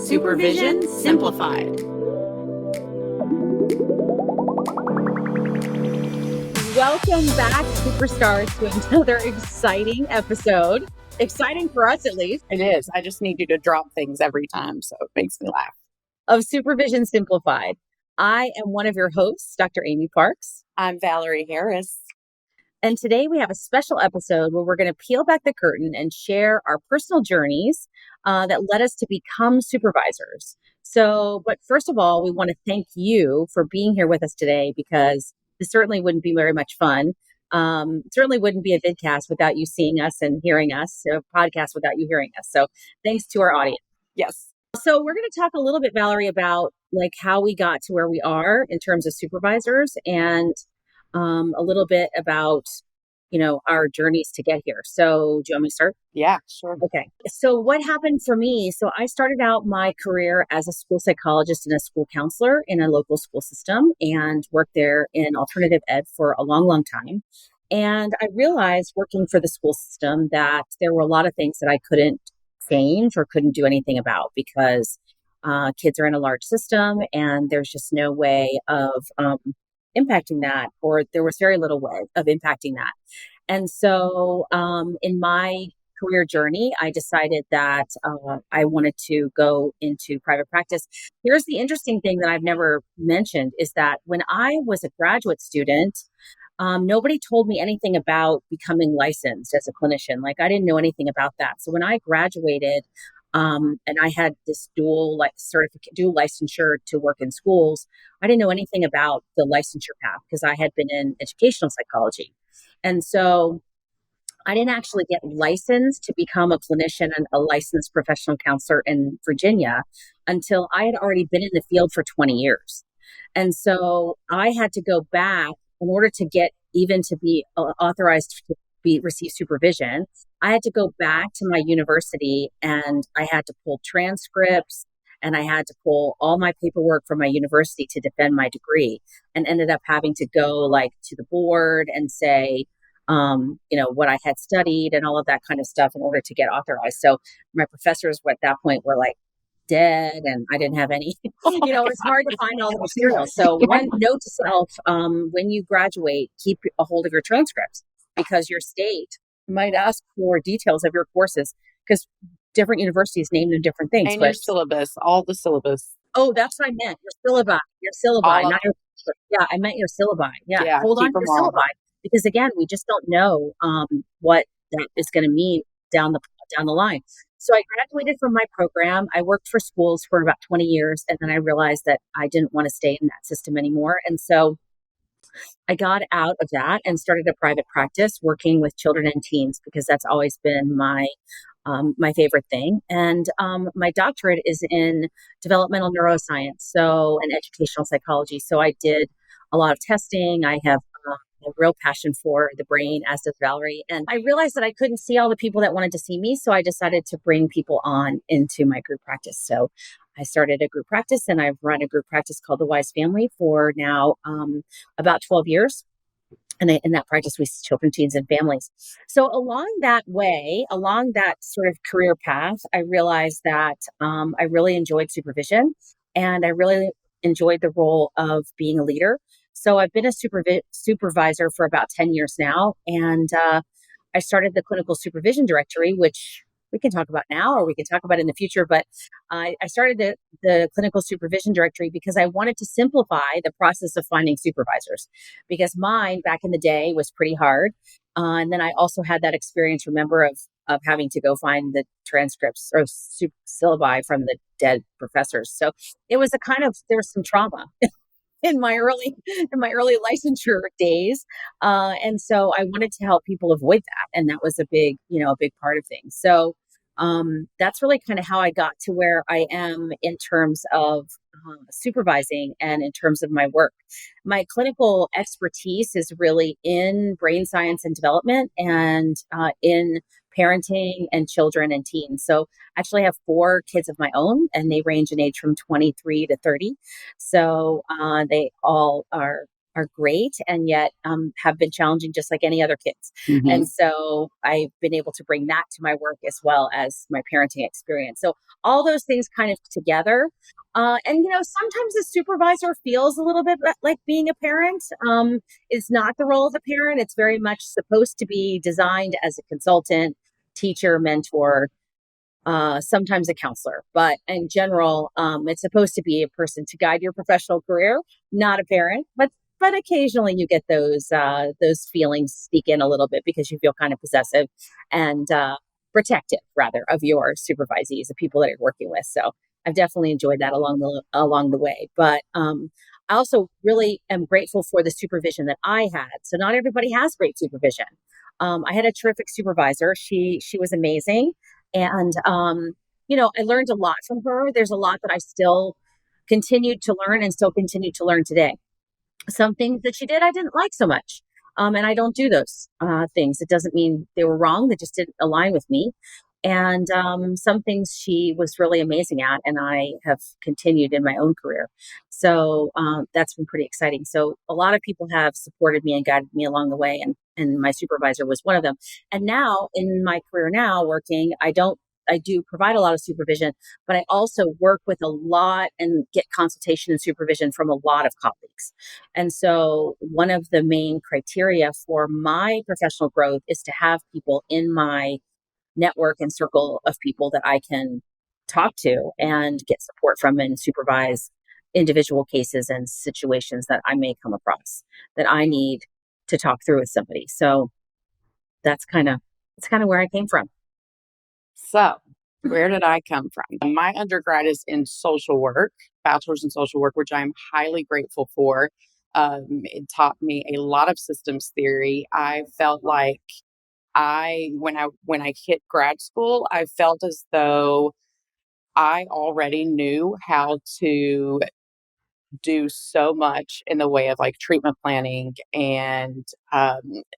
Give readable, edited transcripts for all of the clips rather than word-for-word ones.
Supervision Simplified. Welcome back, superstars, to another exciting episode. Exciting for us, at least. It is. I just need you to drop things every time, so it makes me laugh. Of Supervision Simplified. I am one of your hosts, Dr. Amy Parks. I'm Valarie Harris. And today we have a special episode where we're going to peel back the curtain and share our personal journeys that led us to become supervisors. But first of all, we want to thank you for being here with us today, because this certainly wouldn't be very much fun. Certainly wouldn't be a vidcast without you seeing us and hearing us, a podcast without you hearing us. So thanks to our audience. Yes. So we're going to talk a little bit, Valarie, about how we got to where we are in terms of supervisors, and a little bit about, our journeys to get here. So do you want me to start? Yeah, sure. Okay. So what happened for me? So I started out my career as a school psychologist and a school counselor in a local school system, and worked there in alternative ed for a long, long time. And I realized, working for the school system, that there were a lot of things that I couldn't change or couldn't do anything about, because kids are in a large system and there's just no way of impacting that, or there was very little way of impacting that. And so in my career journey, I decided that I wanted to go into private practice. Here's the interesting thing that I've never mentioned, is that when I was a graduate student, nobody told me anything about becoming licensed as a clinician. I didn't know anything about that. So when I graduated, and I had this dual licensure to work in schools, I didn't know anything about the licensure path, because I had been in educational psychology. And so I didn't actually get licensed to become a clinician and a licensed professional counselor in Virginia until I had already been in the field for 20 years. And so I had to go back in order to get even to be authorized to receive supervision. I had to go back to my university, and I had to pull transcripts, and I had to pull all my paperwork from my university to defend my degree, and ended up having to go to the board and say, what I had studied and all of that kind of stuff in order to get authorized. So my professors at that point were dead, and I didn't have any, it's hard to find all the material. So one note to self, when you graduate, keep a hold of your transcripts, because your state might ask for details of your courses, because different universities name them different things. And your syllabus, all the syllabus. Oh, that's what I meant. Your syllabi, not your, yeah, I meant your syllabi. Yeah. Hold on to your syllabi, because again, we just don't know what that is going to mean down the line. So I graduated from my program. I worked for schools for about 20 years, and then I realized that I didn't want to stay in that system anymore. And so I got out of that and started a private practice working with children and teens, because that's always been my favorite thing. And my doctorate is in developmental neuroscience, and educational psychology. So I did a lot of testing. I have a real passion for the brain, as does Valarie. And I realized that I couldn't see all the people that wanted to see me. So I decided to bring people on into my group practice. So I started a group practice, and I've run a group practice called The Wise Family for now about 12 years. And in that practice, we see children, teens, and families. So along that sort of career path, I realized that I really enjoyed supervision, and I really enjoyed the role of being a leader. So I've been a supervisor for about 10 years now. And I started the clinical supervision directory, which we can talk about now, or we can talk about in the future. But I started the clinical supervision directory because I wanted to simplify the process of finding supervisors, because mine back in the day was pretty hard. And then I also had that experience, remember, of having to go find the transcripts or syllabi from the dead professors. So it was there was some trauma in my early licensure days. And so I wanted to help people avoid that. And that was a big part of things. So that's really kind of how I got to where I am in terms of supervising and in terms of my work. My clinical expertise is really in brain science and development, and in parenting and children and teens. So actually I have 4 kids of my own, and they range in age from 23 to 30. So they all are are great and yet have been challenging just like any other kids. Mm-hmm. And so I've been able to bring that to my work as well as my parenting experience. So all those things kind of together. And, sometimes the supervisor feels a little bit like being a parent. It's not the role of a parent. It's very much supposed to be designed as a consultant, teacher, mentor, sometimes a counselor, but in general, it's supposed to be a person to guide your professional career, not a parent. But occasionally you get those feelings sneak in a little bit because you feel kind of possessive and protective, rather, of your supervisees, the people that you're working with. So I've definitely enjoyed that along the way. But I also really am grateful for the supervision that I had. So not everybody has great supervision. I had a terrific supervisor. She was amazing. And, I learned a lot from her. There's a lot that I still continued to learn and still continue to learn today. Some things that she did, I didn't like so much. And I don't do those things. It doesn't mean they were wrong. They just didn't align with me. And some things she was really amazing at, and I have continued in my own career. So that's been pretty exciting. So a lot of people have supported me and guided me along the way, and my supervisor was one of them. And now in my career now working, I do provide a lot of supervision, but I also work with a lot and get consultation and supervision from a lot of colleagues. And so one of the main criteria for my professional growth is to have people in my network and circle of people that I can talk to and get support from and supervise individual cases and situations that I may come across that I need to talk through with somebody. So that's kind of where I came from. So where did I come from? My undergrad is in social work, bachelor's in social work, which I'm highly grateful for. It taught me a lot of systems theory. I felt like when I hit grad school, I felt as though I already knew how to do so much in the way of like treatment planning and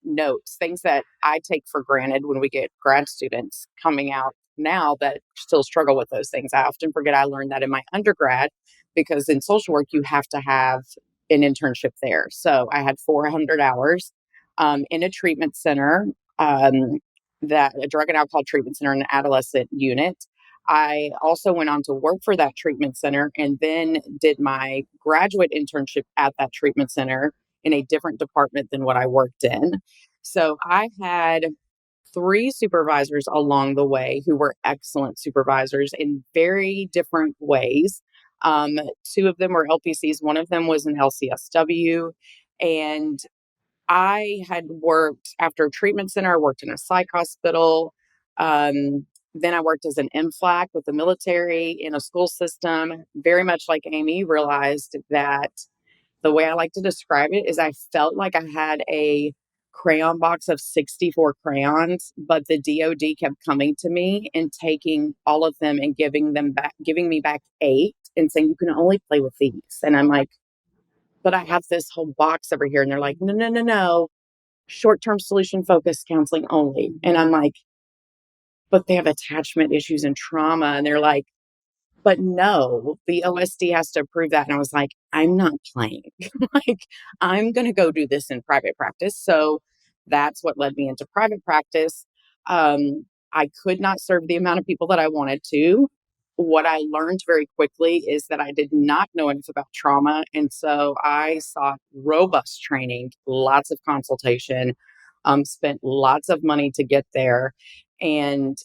notes, things that I take for granted when we get grad students coming out now that still struggle with those things. I often forget I learned that in my undergrad because in social work, you have to have an internship there. So I had 400 hours in a treatment center, that a drug and alcohol treatment center, an adolescent unit. I also went on to work for that treatment center and then did my graduate internship at that treatment center in a different department than what I worked in. So I had 3 supervisors along the way who were excellent supervisors in very different ways. 2 of them were LPCs, one of them was an LCSW. And I had worked after a treatment center, I worked in a psych hospital. Then I worked as an MFLAC with the military in a school system. Very much like Amy, realized that the way I like to describe it is I felt like I had a crayon box of 64 crayons, but the DOD kept coming to me and taking all of them and giving me back 8 and saying, you can only play with these. And I'm like, but I have this whole box over here. And they're like, no, no, no, no. Short-term solution focused counseling only. And I'm like, but they have attachment issues and trauma. And they're like, but no, the OSD has to approve that. And I was like, I'm not playing. Like, I'm going to go do this in private practice. So that's what led me into private practice. I could not serve the amount of people that I wanted to. What I learned very quickly is that I did not know enough about trauma. And so I sought robust training, lots of consultation, spent lots of money to get there. And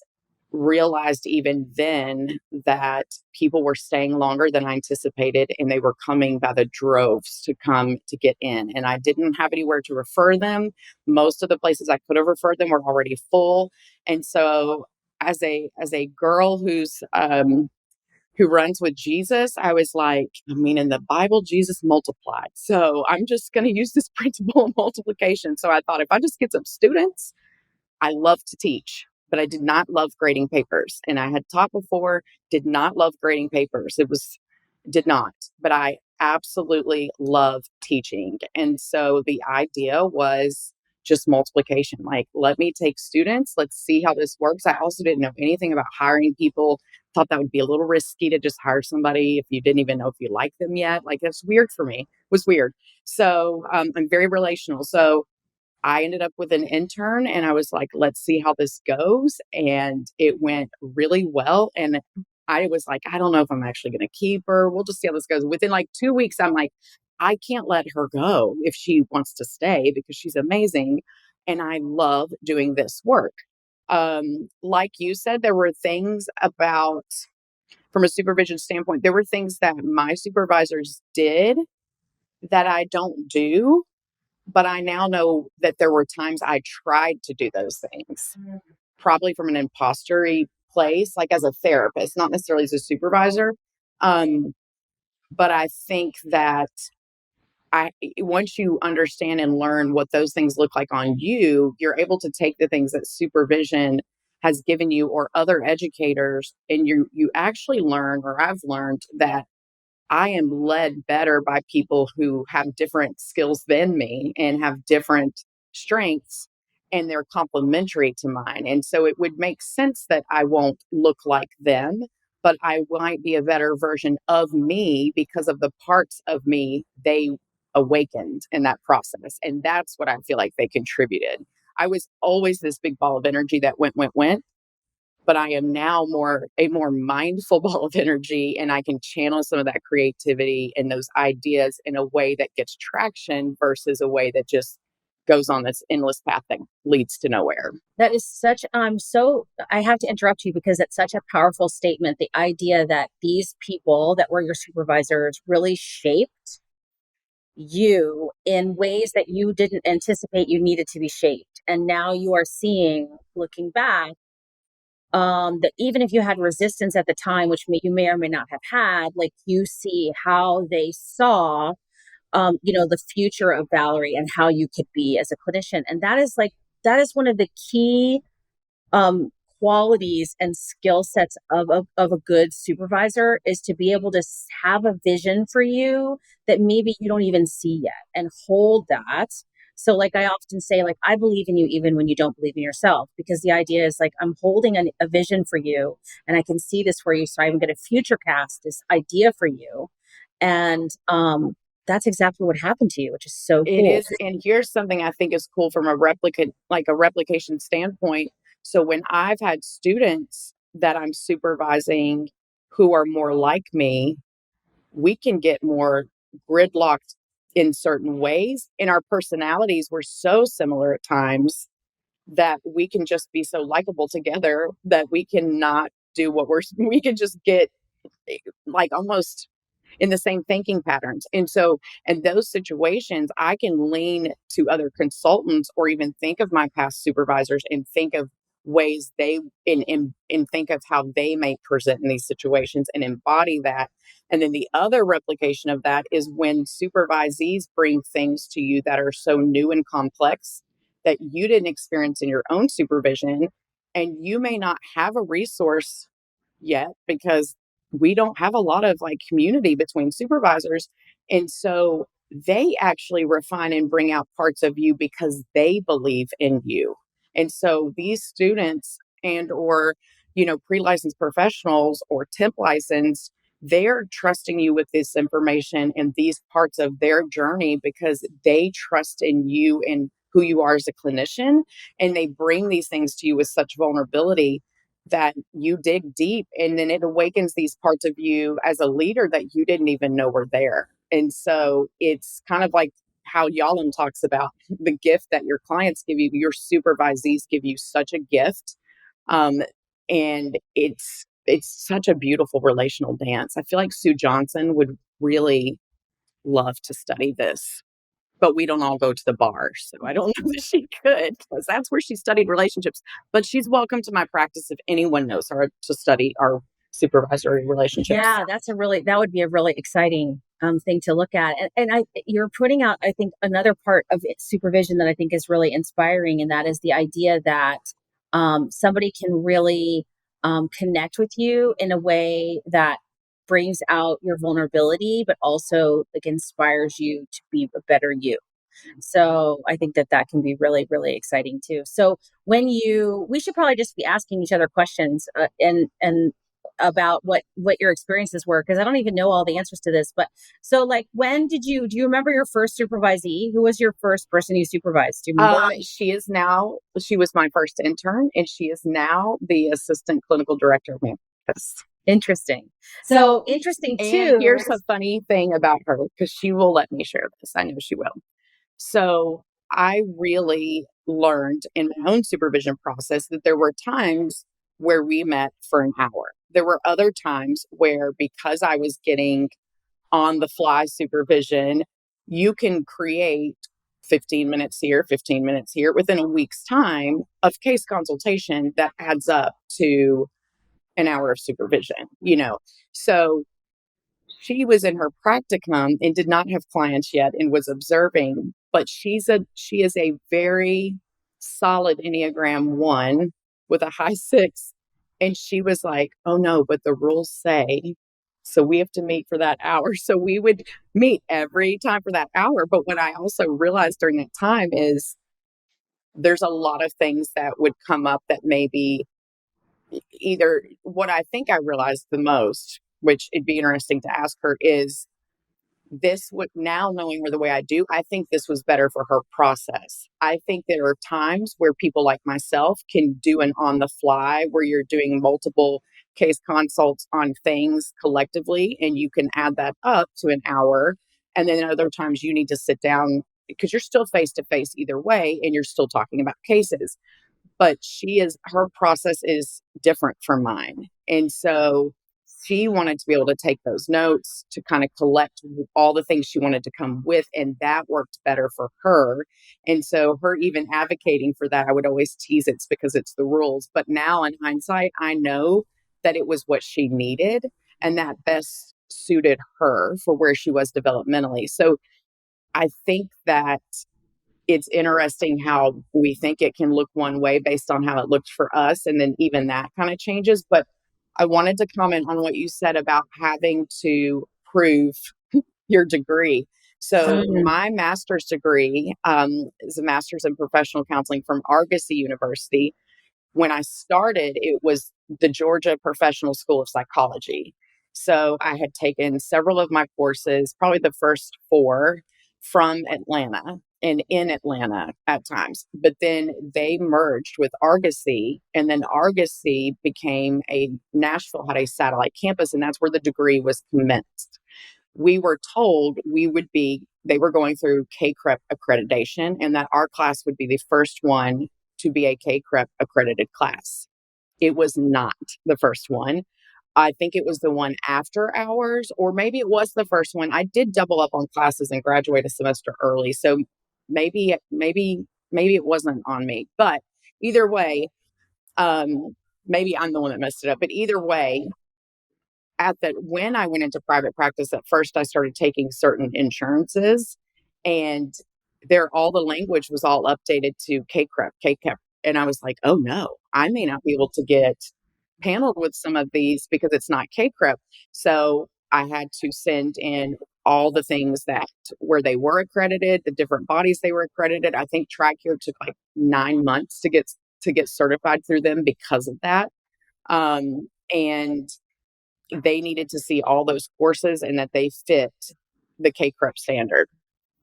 realized even then that people were staying longer than I anticipated and they were coming by the droves to come to get in. And I didn't have anywhere to refer them. Most of the places I could have referred them were already full. And so as a girl who runs with Jesus, I was like, I mean, in the Bible, Jesus multiplied. So I'm just going to use this principle of multiplication. So I thought if I just get some students, I love to teach, but I did not love grading papers. And I had taught before, did not love grading papers. Did not, but I absolutely love teaching. And so the idea was just multiplication. Like, let me take students, let's see how this works. I also didn't know anything about hiring people. Thought that would be a little risky to just hire somebody if you didn't even know if you like them yet. Like, that's weird for me. It was weird. So I'm very relational. So I ended up with an intern and I was like, let's see how this goes. And it went really well. And I was like, I don't know if I'm actually going to keep her. We'll just see how this goes. Within like 2 weeks, I'm like, I can't let her go if she wants to stay because she's amazing. And I love doing this work. Like you said, there were things about, from a supervision standpoint, there were things that my supervisors did that I don't do, but I now know that there were times I tried to do those things, probably from an impostery place, like as a therapist, not necessarily as a supervisor. Um, but I think that once you understand and learn what those things look like on you, you're able to take the things that supervision has given you or other educators, and you actually learn, or I've learned that I am led better by people who have different skills than me and have different strengths, and they're complementary to mine. And so it would make sense that I won't look like them, but I might be a better version of me because of the parts of me they awakened in that process. And that's what I feel like they contributed. I was always this big ball of energy that went, but I am now a more mindful ball of energy, and I can channel some of that creativity and those ideas in a way that gets traction versus a way that just goes on this endless path that leads to nowhere. That is such, I have to interrupt you because it's such a powerful statement. The idea that these people that were your supervisors really shaped you in ways that you didn't anticipate you needed to be shaped. And now you are seeing, looking back, that even if you had resistance at the time, which you may or may not have had, like you see how they saw, the future of Valarie and how you could be as a clinician. And that is one of the key um, qualities and skill sets of a good supervisor, is to be able to have a vision for you that maybe you don't even see yet and hold that. So like I often say, like, I believe in you even when you don't believe in yourself, because the idea is like, I'm holding a vision for you and I can see this for you. So I'm going to future cast this idea for you. And that's exactly what happened to you, which is so cool. It is. And here's something I think is cool from a replication standpoint. So when I've had students that I'm supervising who are more like me, we can get more gridlocked in certain ways. And our personalities were so similar at times that we can just be so likable together that we cannot do we can just get like almost in the same thinking patterns. And so, in those situations, I can lean to other consultants or even think of my past supervisors and think of ways and think of how they may present in these situations and embody that. And then the other replication of that is when supervisees bring things to you that are so new and complex that you didn't experience in your own supervision. And you may not have a resource yet because we don't have a lot of like community between supervisors. And so they actually refine and bring out parts of you because they believe in you. And so these students and or pre-licensed professionals or temp licensed, they're trusting you with this information and these parts of their journey because they trust in you and who you are as a clinician, and they bring these things to you with such vulnerability that you dig deep, and then it awakens these parts of you as a leader that you didn't even know were there. And so it's kind of like how Yalom talks about the gift that your clients give you, your supervisees give you such a gift. um, and it's such a beautiful relational dance. I feel like Sue Johnson would really love to study this, but we don't all go to the bar. So I don't know that she could, because that's where she studied relationships. But she's welcome to my practice if anyone knows her to study our supervisory relationships. Yeah, that would be a really exciting thing to look at. And you're putting out, I think, another part of supervision that I think is really inspiring. And that is the idea that somebody can really connect with you in a way that brings out your vulnerability, but also like inspires you to be a better you. So I think that can be really, really exciting too. So we should probably just be asking each other questions, and about what your experiences were, because I don't even know all the answers to this. But so, like, do you remember your first supervisee? Who was your first person you supervised? Do you remember? She was my first intern, and she is now the assistant clinical director of my practice. Interesting. So interesting too. And here's a funny thing about her, because she will let me share this. I know she will. So I really learned in my own supervision process that there were times where we met for an hour. There were other times where, because I was getting on the fly supervision, you can create 15 minutes here, 15 minutes here within a week's time of case consultation that adds up to an hour of supervision, you know. So she was in her practicum and did not have clients yet and was observing, but she is a very solid Enneagram 1 with a high 6. And she was like, "Oh no, but the rules say, so we have to meet for that hour." So we would meet every time for that hour. But what I also realized during that time is there's a lot of things that would come up that maybe either, what I think I realized the most, which it'd be interesting to ask her, is this would, now knowing her the way I do, I think this was better for her process. I think there are times where people like myself can do an on the fly, where you're doing multiple case consults on things collectively, and you can add that up to an hour. And then other times you need to sit down, because you're still face to face either way, and you're still talking about cases. But her process is different from mine. And so she wanted to be able to take those notes to kind of collect all the things she wanted to come with, and that worked better for her. And so her even advocating for that, I would always tease it's because it's the rules. But now in hindsight, I know that it was what she needed, and that best suited her for where she was developmentally. So I think that it's interesting how we think it can look one way based on how it looked for us. And then even that kind of changes. But I wanted to comment on what you said about having to prove your degree. So my master's degree is a master's in professional counseling from Argosy University. When I started, it was the Georgia Professional School of Psychology. So I had taken several of my courses, probably the first 4, from Atlanta and in Atlanta at times. But then they merged with Argosy, and then Argosy became Nashville had a satellite campus, and that's where the degree was commenced. We were told they were going through K-CREP accreditation, and that our class would be the first one to be a K-CREP accredited class. It was not the first one. I think it was the one after ours, or maybe it was the first one. I did double up on classes and graduate a semester early. So maybe it wasn't on me. But either way, maybe I'm the one that messed it up. But either way, when I went into private practice, at first I started taking certain insurances, and all the language was all updated to KCREP. And I was like, oh no, I may not be able to get paneled with some of these because it's not KCREP. So I had to send in all the things that where they were accredited, the different bodies they were accredited. I think TRICARE took like 9 months to get certified through them because of that. And they needed to see all those courses and that they fit the KCREP standard.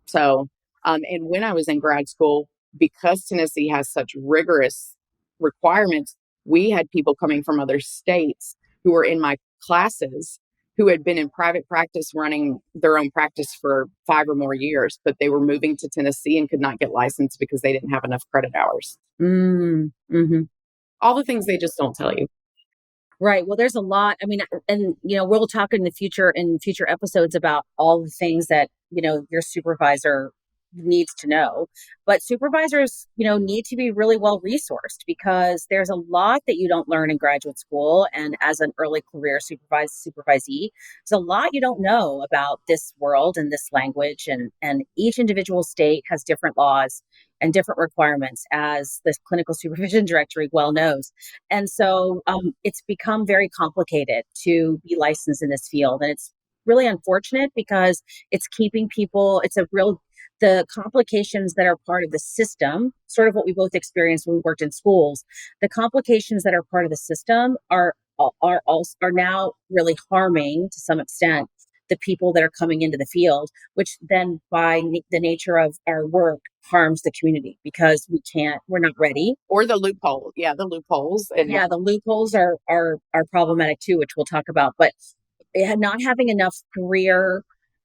So, and when I was in grad school, because Tennessee has such rigorous requirements, we had people coming from other states who were in my classes who had been in private practice running their own practice for 5 or more years, but they were moving to Tennessee and could not get licensed because they didn't have enough credit hours. Mm-hmm. All the things they just don't tell you. Right. Well, there's a lot. I mean, and, we'll talk in future episodes about all the things that, your supervisor needs to know. But supervisors, need to be really well resourced, because there's a lot that you don't learn in graduate school. And as an early career supervisee, there's a lot you don't know about this world and this language. And each individual state has different laws and different requirements, as the clinical supervision directory well knows. And so it's become very complicated to be licensed in this field. And it's really unfortunate, because it's keeping people, it's a real the complications that are part of the system, sort of what we both experienced when we worked in schools, the complications that are part of the system are now really harming to some extent the people that are coming into the field, which then by the nature of our work harms the community because we're not ready. Or the loophole. Yeah, the loopholes. And yeah, the loopholes are problematic too, which we'll talk about. But not having enough career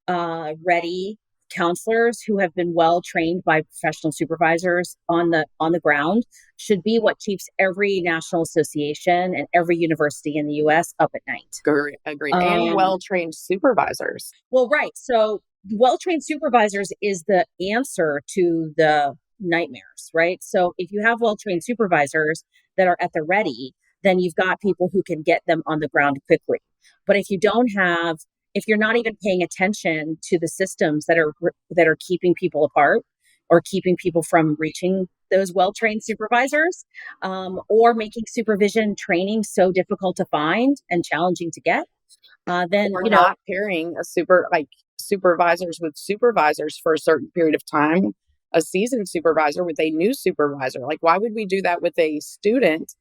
ready counselors who have been well trained by professional supervisors on the ground should be what keeps every national association and every university in the US up at night. Agreed. And well trained supervisors. Well, right. So well trained supervisors is the answer to the nightmares, right? So if you have well trained supervisors that are at the ready, then you've got people who can get them on the ground quickly. But if you're not even paying attention to the systems that are keeping people apart or keeping people from reaching those well-trained supervisors, or making supervision training so difficult to find and challenging to get, then we're not pairing supervisors with supervisors for a certain period of time, a seasoned supervisor with a new supervisor. Like, why would we do that with a student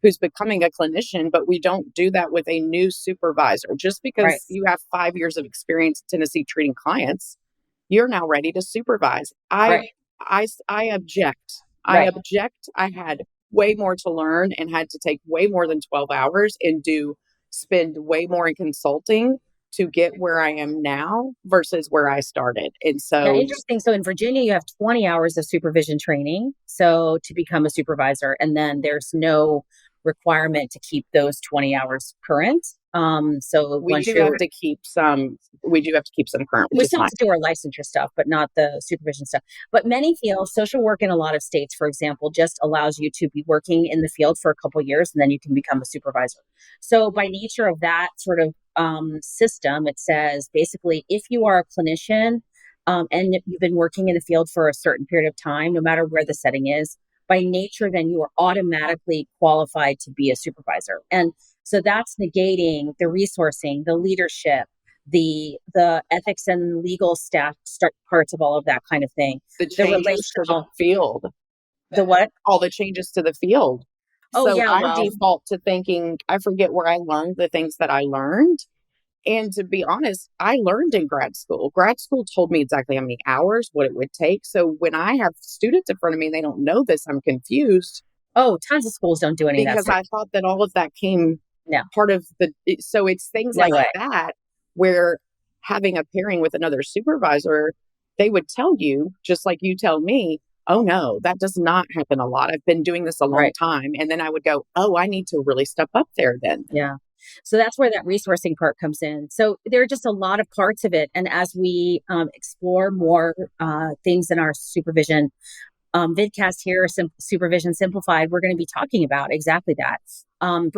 who's becoming a clinician, but we don't do that with a new supervisor? Just because you have 5 years of experience in Tennessee treating clients, you're now ready to supervise. I object. I object. I had way more to learn and had to take way more than 12 hours and spend way more in consulting to get where I am now versus where I started. And so interesting. So in Virginia, you have 20 hours of supervision training. So to become a supervisor, and then there's no requirement to keep those 20 hours current. So we do have to keep some current. We still have to do our licensure stuff, but not the supervision stuff. But many feel social work in a lot of states, for example, just allows you to be working in the field for a couple of years and then you can become a supervisor. So by nature of that sort of system, it says basically if you are a clinician and you've been working in the field for a certain period of time, no matter where the setting is, by nature, then you are automatically qualified to be a supervisor. And so that's negating the resourcing, the leadership, the ethics and legal staff parts of all of that kind of thing. The changes to the field. The what? All the changes to the field. I default to thinking, I forget where I learned the things that I learned. And to be honest, I learned in grad school. Grad school told me exactly how many hours, what it would take. So when I have students in front of me and they don't know this, I'm confused. Oh, tons of schools don't do any of that. Because I thought that all of that came part of so it's things like that where having a pairing with another supervisor, they would tell you, just like you tell me, oh no, that does not happen a lot. I've been doing this a long time. And then I would go, oh, I need to really step up there then. Yeah. So that's where that resourcing part comes in. So there are just a lot of parts of it. And as we explore more things in our supervision vidcast here, Supervision Simplified, we're going to be talking about exactly that,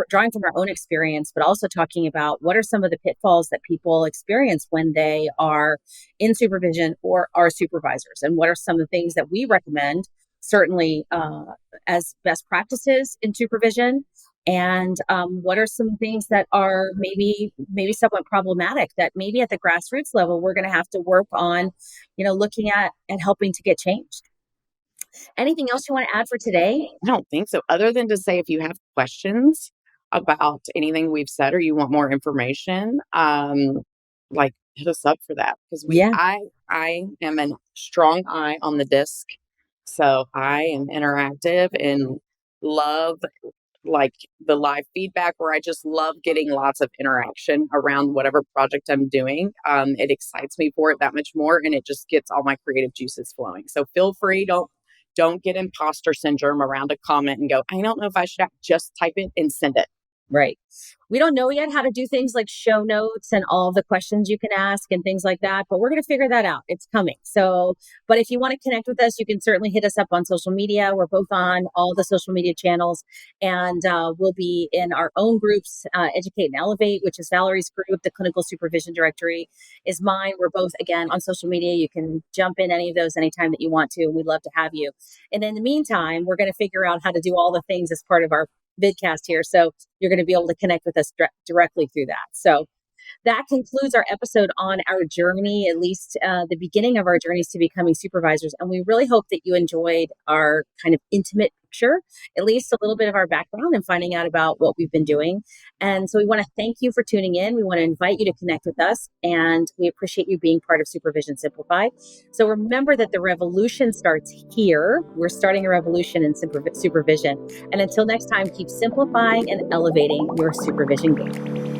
drawing from our own experience, but also talking about what are some of the pitfalls that people experience when they are in supervision or are supervisors, and what are some of the things that we recommend, certainly as best practices in supervision, and what are some things that are maybe somewhat problematic that maybe at the grassroots level we're going to have to work on, looking at and helping to get changed. Anything else you want to add for today? I don't think so. Other than to say, if you have questions about anything we've said or you want more information, hit us up for that. Because I am a strong eye on the disc. So I am interactive and love the live feedback, where I just love getting lots of interaction around whatever project I'm doing. It excites me for it that much more, and it just gets all my creative juices flowing. So feel free, don't get imposter syndrome around a comment and go, I don't know if I should just type it and send it. Right. We don't know yet how to do things like show notes and all the questions you can ask and things like that, but we're going to figure that out. It's coming. So, but if you want to connect with us, you can certainly hit us up on social media. We're both on all the social media channels, and we'll be in our own groups, Educate and Elevate, which is Valerie's group. The Clinical Supervision Directory is mine. We're both, again, on social media. You can jump in any of those anytime that you want to. We'd love to have you. And in the meantime, we're going to figure out how to do all the things as part of our vidcast here. So you're going to be able to connect with us directly through that. So that concludes our episode on our journey, at least the beginning of our journeys to becoming supervisors. And we really hope that you enjoyed our kind of intimate picture, at least a little bit of our background and finding out about what we've been doing. And so we want to thank you for tuning in. We want to invite you to connect with us, and we appreciate you being part of Supervision Simplified. So remember that the revolution starts here. We're starting a revolution in supervision. And until next time, keep simplifying and elevating your supervision game.